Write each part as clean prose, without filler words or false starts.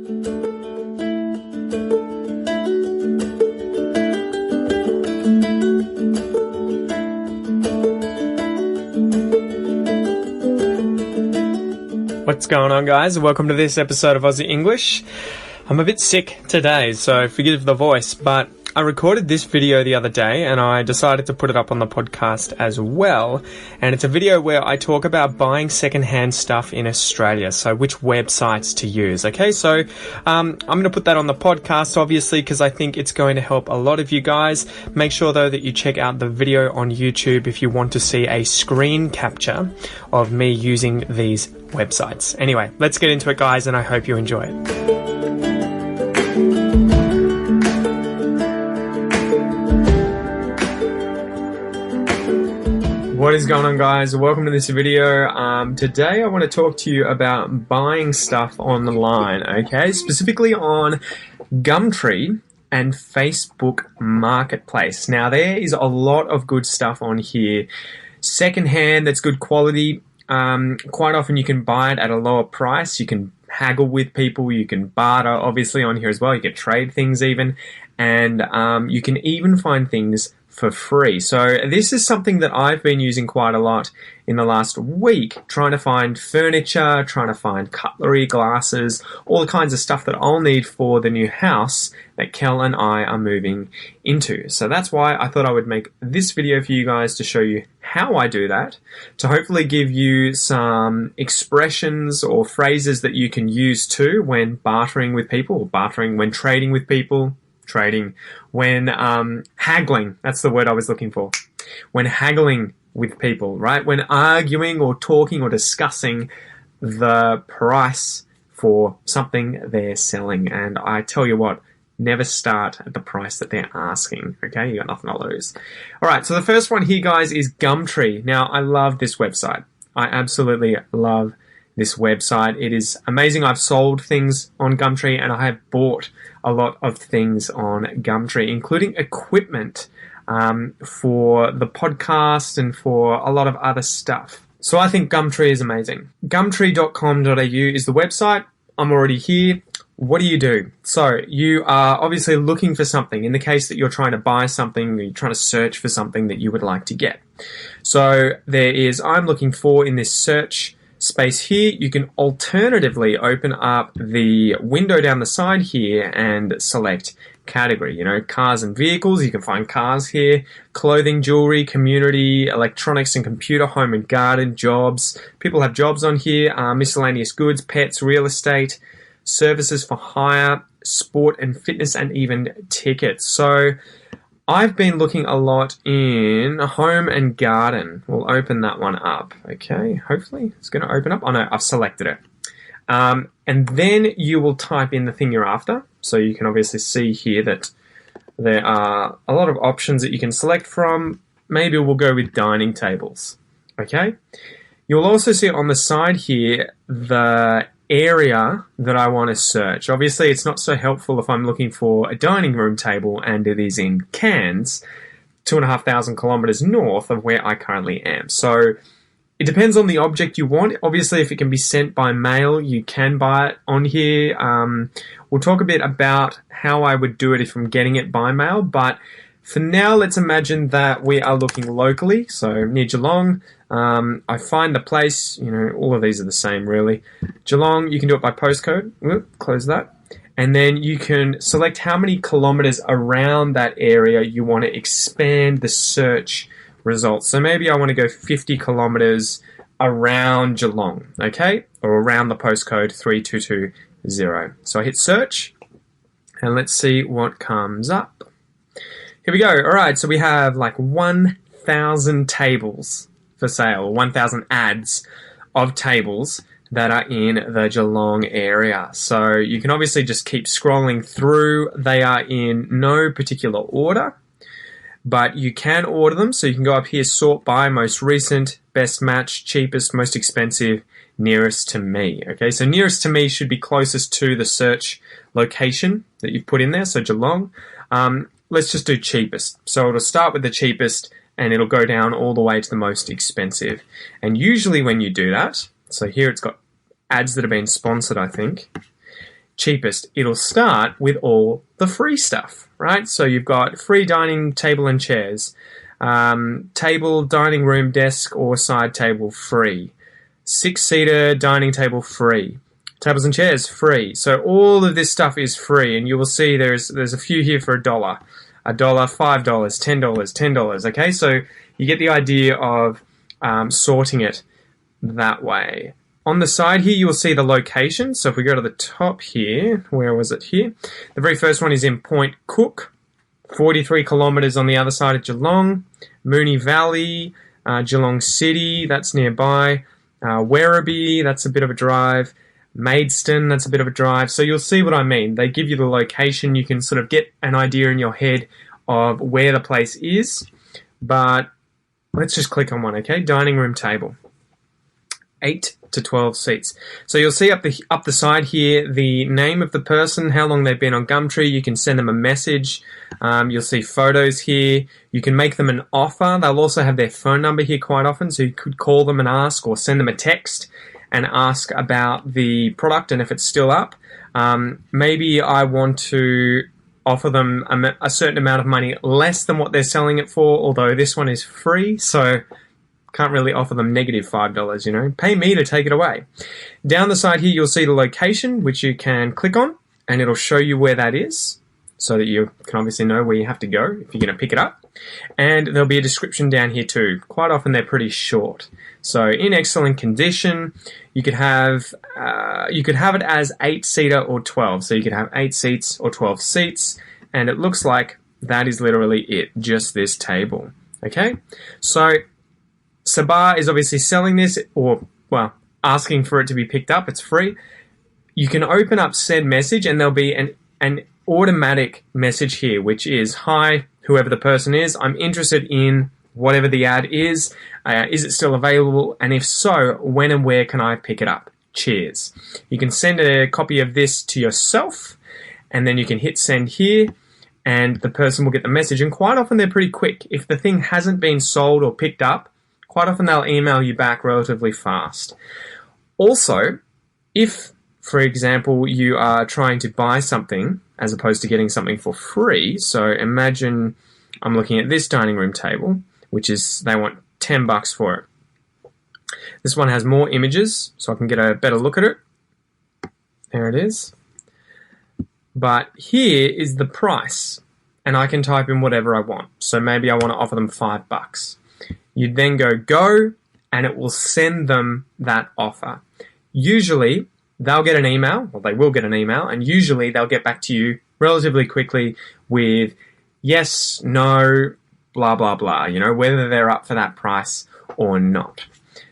What's going on, guys? Welcome to this episode of Aussie English. I'm a bit sick today, so forgive the voice, but I recorded this video the other day and I decided to put it up on the podcast as well. And it's a video where I talk about buying secondhand stuff in Australia, so which websites to use. Okay, so I'm going to put that on the podcast, obviously, because I think it's going to help a lot of you guys. Make sure, though, that you check out the video on YouTube if you want to see a screen capture of me using these websites. Anyway, let's get into it, guys, and I hope you enjoy it. What is going on, guys? Welcome to this video. Today I want to talk to you about buying stuff online, okay? Specifically on Gumtree and Facebook Marketplace. Now, there is a lot of good stuff on here. Secondhand, that's good quality. Quite often you can buy it at a lower price. You can haggle with people. You can barter, obviously, on here as well. You can trade things even. And you can even find things for free. So this is something that I've been using quite a lot in the last week, trying to find furniture, trying to find cutlery, glasses, all the kinds of stuff that I'll need for the new house that Kel and I are moving into. So that's why I thought I would make this video for you guys to show you how I do that, to hopefully give you some expressions or phrases that you can use too when bartering with people, or bartering when trading with people, when haggling, that's the word I was looking for, when haggling with people, right? When arguing or talking or discussing the price for something they're selling. And I tell you what, never start at the price that they're asking, okay? You got nothing to lose. All right, so the first one here, guys, is Gumtree. Now, I love this website. I absolutely love this website. It is amazing. I've sold things on Gumtree and I have bought a lot of things on Gumtree, including equipment for the podcast and for a lot of other stuff. So I think Gumtree is amazing. Gumtree.com.au is the website. I'm already here. What do? So you are obviously looking for something. In the case that you're trying to buy something, you're trying to search for something that you would like to get. So there is, I'm looking for in this search space here. You can alternatively open up the window down the side here and select category. You know, cars and vehicles, you can find cars here, clothing, jewelry, community, electronics and computer, home and garden, jobs. People have jobs on here, miscellaneous goods, pets, real estate, services for hire, sport and fitness, and even tickets. So I've been looking a lot in home and garden. We'll open that one up. Okay, hopefully it's going to open up. Oh no, I've selected it. And then you will type in the thing you're after. So you can obviously see here that there are a lot of options that you can select from. Maybe we'll go with dining tables. Okay. You'll also see on the side here the area that I want to search. Obviously, it's not so helpful if I'm looking for a dining room table and it is in Cairns, 2,500 kilometers north of where I currently am. So it depends on the object you want. Obviously, if it can be sent by mail, you can buy it on here. We'll talk a bit about how I would do it if I'm getting it by mail, but for now, let's imagine that we are looking locally, so near Geelong. I find the place, you know, all of these are the same really. Geelong, you can do it by postcode. Close that. And then you can select how many kilometers around that area you want to expand the search results. So maybe I want to go 50 kilometers around Geelong, okay? Or around the postcode 3220. So I hit search and let's see what comes up. Here we go. All right, so we have like 1,000 tables for sale, 1,000 ads of tables that are in the Geelong area. So you can obviously just keep scrolling through. They are in no particular order, but you can order them. So you can go up here, sort by most recent, best match, cheapest, most expensive, nearest to me. Okay, so nearest to me should be closest to the search location that you've put in there, so Geelong. Let's just do cheapest. So it'll start with the cheapest and it'll go down all the way to the most expensive. And usually when you do that, so here it's got ads that have been sponsored, I think. cheapest, it'll start with all the free stuff, right? So you've got free dining table and chairs, table, dining room, desk, or side table free, 6-seater dining table free, tables and chairs free. So all of this stuff is free, and you will see there's a few here for $1, $5, $10, okay? So you get the idea of sorting it that way. On the side here, you will see the location. So if we go to the top here, where was it here? The very first one is in Point Cook, 43 kilometres on the other side of Geelong. Moonee Valley, Geelong City, that's nearby. Werribee, that's a bit of a drive. Maidstone, that's a bit of a drive. So you'll see what I mean. They give you the location. You can sort of get an idea in your head of where the place is. But let's just click on one, okay? Dining room table. 8 to 12 seats. So you'll see up the side here the name of the person, how long they've been on Gumtree. You can send them a message. You'll see photos here. You can make them an offer. They'll also have their phone number here quite often, so you could call them and ask, or send them a text and ask about the product and if it's still up. Maybe I want to offer them a certain amount of money less than what they're selling it for, although this one is free, so can't really offer them negative $5, you know. Pay me to take it away. Down the side here, you'll see the location, which you can click on, and it'll show you where that is, so that you can obviously know where you have to go if you're going to pick it up. And there'll be a description down here too. Quite often they're pretty short. So in excellent condition, you could have it as 8-seater or 12. So you could have 8 seats or 12 seats, and it looks like that is literally it, just this table. Okay, so Sabah is obviously selling this, or, well, asking for it to be picked up. It's free. You can open up said message, and there'll be an automatic message here, which is, hi, whoever the person is, I'm interested in whatever the ad is. Is it still available? And if so, when and where can I pick it up? Cheers. You can send a copy of this to yourself, and then you can hit send here, and the person will get the message. And quite often they're pretty quick. If the thing hasn't been sold or picked up, quite often they'll email you back relatively fast. Also, if, for example, you are trying to buy something as opposed to getting something for free, so imagine I'm looking at this dining room table, which is, they want $10 for it. This one has more images, so I can get a better look at it. There it is. But here is the price, and I can type in whatever I want. So maybe I want to offer them $5. You'd then go, and it will send them that offer. Usually, they'll get an email, or they will get an email, and usually they'll get back to you relatively quickly with yes, no, blah, blah, blah, you know, whether they're up for that price or not.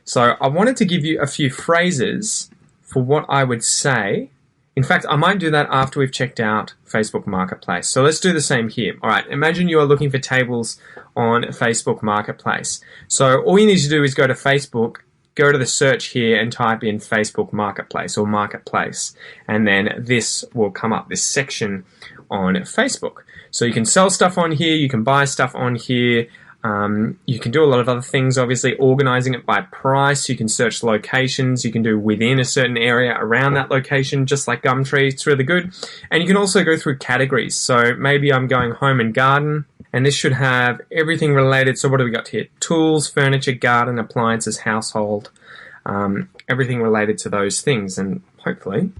So I wanted to give you a few phrases for what I would say. In fact, I might do that after we've checked out Facebook Marketplace. So let's do the same here. All right, imagine you are looking for tables on Facebook Marketplace. So all you need to do is go to Facebook, go to the search here and type in Facebook Marketplace or Marketplace. And then this will come up, this section on Facebook. So you can sell stuff on here, you can buy stuff on here. You can do a lot of other things, obviously, organizing it by price. You can search locations. You can do within a certain area around that location, just like Gumtree. It's really good. And you can also go through categories. So maybe I'm going home and garden, and this should have everything related. So what do we got here? Tools, furniture, garden, appliances, household, everything related to those things. And hopefully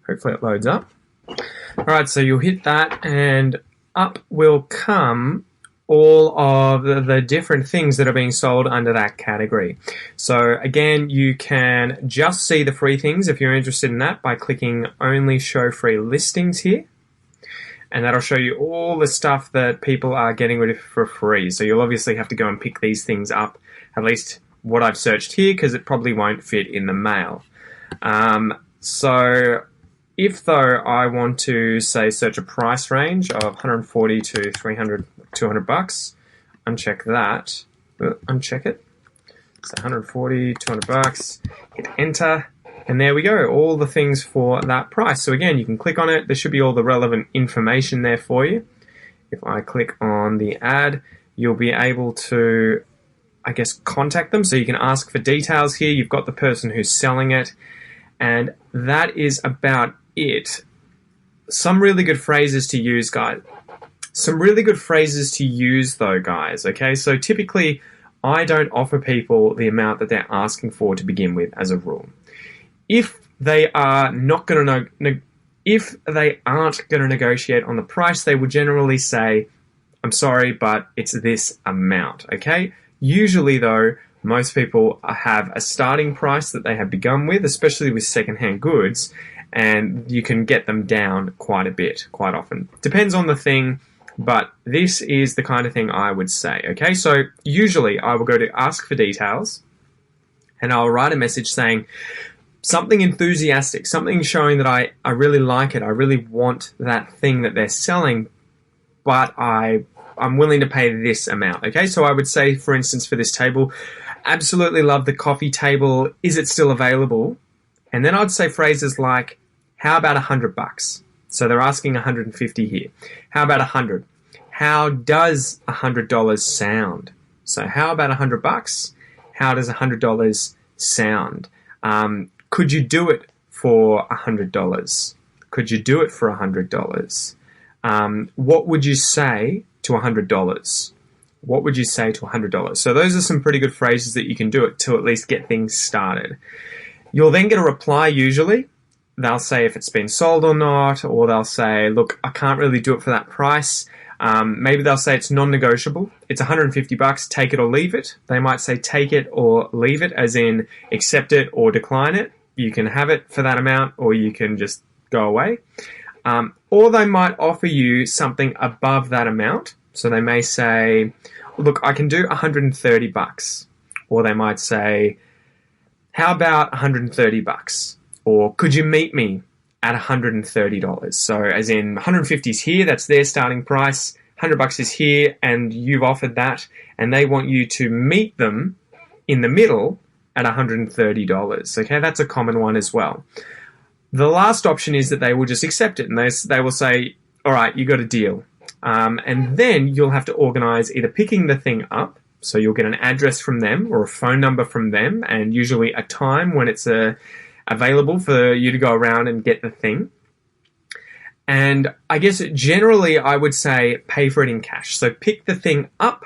it loads up. All right, so you'll hit that, and up will come all of the different things that are being sold under that category. So again, you can just see the free things if you're interested in that by clicking only show free listings here. And that'll show you all the stuff that people are getting rid of for free. So you'll obviously have to go and pick these things up, at least what I've searched here, because it probably won't fit in the mail. So if though I want to say search a price range of 140 to 300, $200, uncheck that, uncheck it. So 140, $200, hit enter, and there we go, all the things for that price. So again, you can click on it. There should be all the relevant information there for you. If I click on the ad, you'll be able to, I guess, contact them. So you can ask for details here. You've got the person who's selling it, and that is about it. some really good phrases to use, guys. Some really good phrases to use, though, guys. Okay, so typically, I don't offer people the amount that they're asking for to begin with, as a rule. If they are not going to if they aren't going to negotiate on the price, they will generally say, "I'm sorry, but it's this amount." Okay. Usually, though, most people have a starting price that they have begun with, especially with secondhand goods, and you can get them down quite a bit, quite often. Depends on the thing. But this is the kind of thing I would say, okay? So usually I will go to ask for details and I'll write a message saying something enthusiastic, something showing that I really like it. I really want that thing that they're selling, but I'm willing to pay this amount, okay? So I would say, for instance, for this table, absolutely love the coffee table. Is it still available? And then I'd say phrases like, how about $100? So they're asking $150 here. How about $100? How does $100 sound? So how about $100? How does $100 sound? Could you do it for $100? Could you do it for $100? What would you say to $100? What would you say to $100? So those are some pretty good phrases that you can do it to at least get things started. You'll then get a reply usually. They'll say if it's been sold or not, or they'll say, look, I can't really do it for that price. Maybe they'll say it's non-negotiable. It's $150, take it or leave it. They might say take it or leave it, as in accept it or decline it. You can have it for that amount, or you can just go away. Or they might offer you something above that amount. So they may say, look, I can do $130. Or they might say, how about $130? Or could you meet me at $130? So as in $150 is here, that's their starting price. $100 is here, and you've offered that, and they want you to meet them in the middle at $130. Okay, that's a common one as well. The last option is that they will just accept it, and they will say, all right, you got a deal. And then you'll have to organize either picking the thing up, so you'll get an address from them or a phone number from them, and usually a time when it's available for you to go around and get the thing. And I guess generally I would say pay for it in cash. So pick the thing up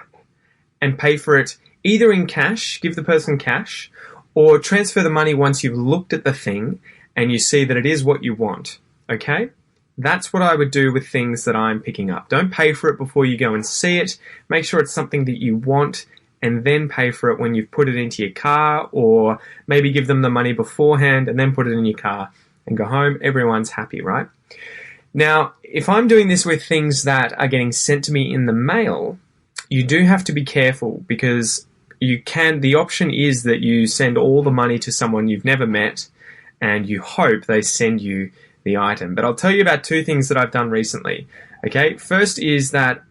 and pay for it either in cash, give the person cash, or transfer the money once you've looked at the thing and you see that it is what you want. Okay? That's what I would do with things that I'm picking up. Don't pay for it before you go and see it. Make sure it's something that you want, and then pay for it when you've put it into your car, or maybe give them the money beforehand and then put it in your car and go home. Everyone's happy, right? Now, if I'm doing this with things that are getting sent to me in the mail, you do have to be careful, because the option is that you send all the money to someone you've never met and you hope they send you the item. But I'll tell you about two things that I've done recently. Okay, first is that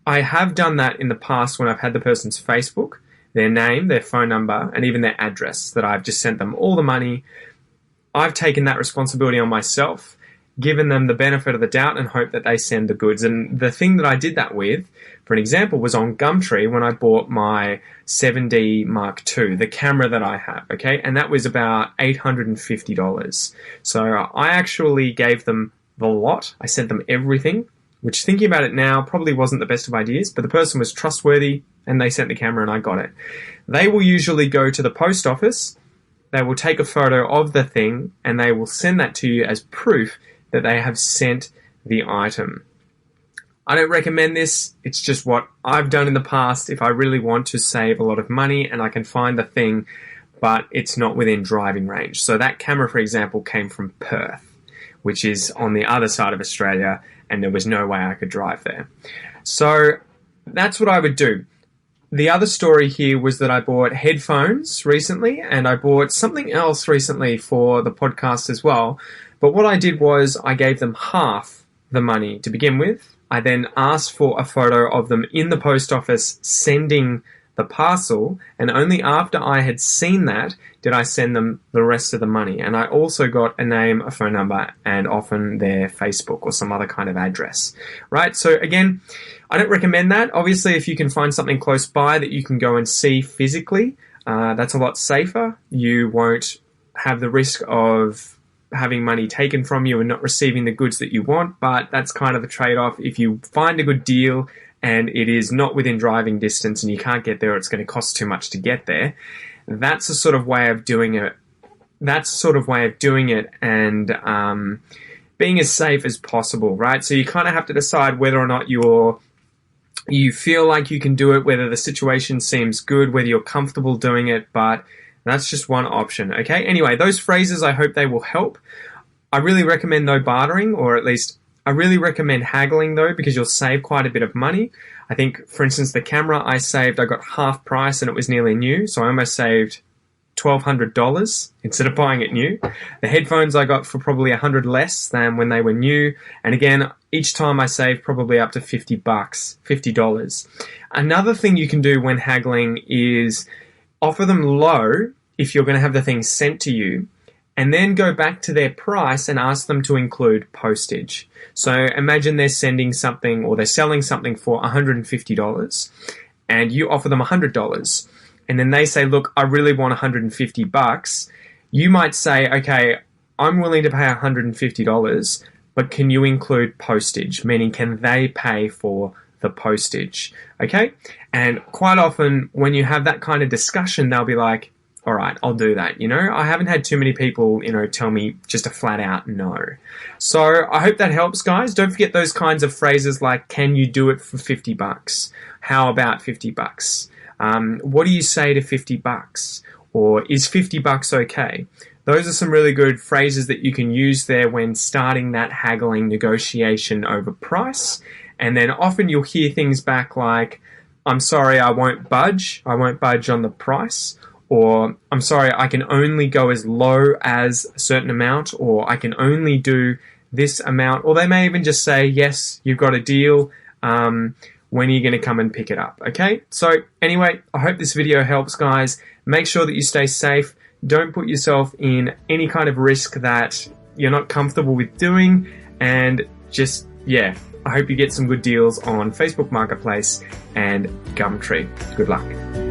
I have done that in the past when I've had the person's Facebook, their name, their phone number, and even their address, that I've just sent them all the money. I've taken that responsibility on myself, given them the benefit of the doubt, and hope that they send the goods. And the thing that I did that with, for an example, was on Gumtree when I bought my 7D Mark II, the camera that I have, okay? And that was about $850. So I actually gave them the lot. I sent them everything, which, thinking about it now, probably wasn't the best of ideas, but the person was trustworthy and they sent the camera and I got it. They will usually go to the post office, they will take a photo of the thing, and they will send that to you as proof that they have sent the item. I don't recommend this. It's just what I've done in the past if I really want to save a lot of money and I can find the thing, but it's not within driving range. So that camera, for example, came from Perth, which is on the other side of Australia, and there was no way I could drive there. So that's what I would do. The other story here was that I bought headphones recently, and I bought something else recently for the podcast as well. But what I did was I gave them half the money to begin with. I then asked for a photo of them in the post office sending the parcel, and only after I had seen that did I send them the rest of the money. And I also got a name, a phone number, and often their Facebook or some other kind of address, right? So again, I don't recommend that. Obviously, if you can find something close by that you can go and see physically, that's a lot safer. You won't have the risk of having money taken from you and not receiving the goods that you want, but that's kind of a trade-off. If you find a good deal and it is not within driving distance and you can't get there, or it's going to cost too much to get there, that's a sort of way of doing it. And being as safe as possible, right? So you kind of have to decide whether or not you feel like you can do it, whether the situation seems good, whether you're comfortable doing it, but that's just one option, okay? Anyway, those phrases, I hope they will help. I really recommend no bartering, or at least I really recommend haggling though, because you'll save quite a bit of money. I think, for instance, the camera I got half price and it was nearly new, so I almost saved $1,200 instead of buying it new. The headphones I got for probably $100 less than when they were new. And again, each time I saved probably up to $50. Another thing you can do when haggling is offer them low if you're going to have the thing sent to you, and then go back to their price and ask them to include postage. So imagine they're sending something, or they're selling something for $150 and you offer them $100. And then they say, look, I really want $150. You might say, okay, I'm willing to pay $150, but can you include postage? Meaning, can they pay for the postage? Okay? And quite often when you have that kind of discussion, they'll be like, all right, I'll do that. I haven't had too many people, tell me just a flat out no. So I hope that helps, guys. Don't forget those kinds of phrases like, can you do it for $50? How about $50? What do you say to $50? Or is $50 okay? Those are some really good phrases that you can use there when starting that haggling negotiation over price. And then often you'll hear things back like, I'm sorry, I won't budge. I won't budge on the price. Or, I'm sorry, I can only go as low as a certain amount, or I can only do this amount. Or they may even just say, yes, you've got a deal. When are you going to come and pick it up? Okay, so anyway, I hope this video helps, guys. Make sure that you stay safe. Don't put yourself in any kind of risk that you're not comfortable with doing. And just, I hope you get some good deals on Facebook Marketplace and Gumtree. Good luck.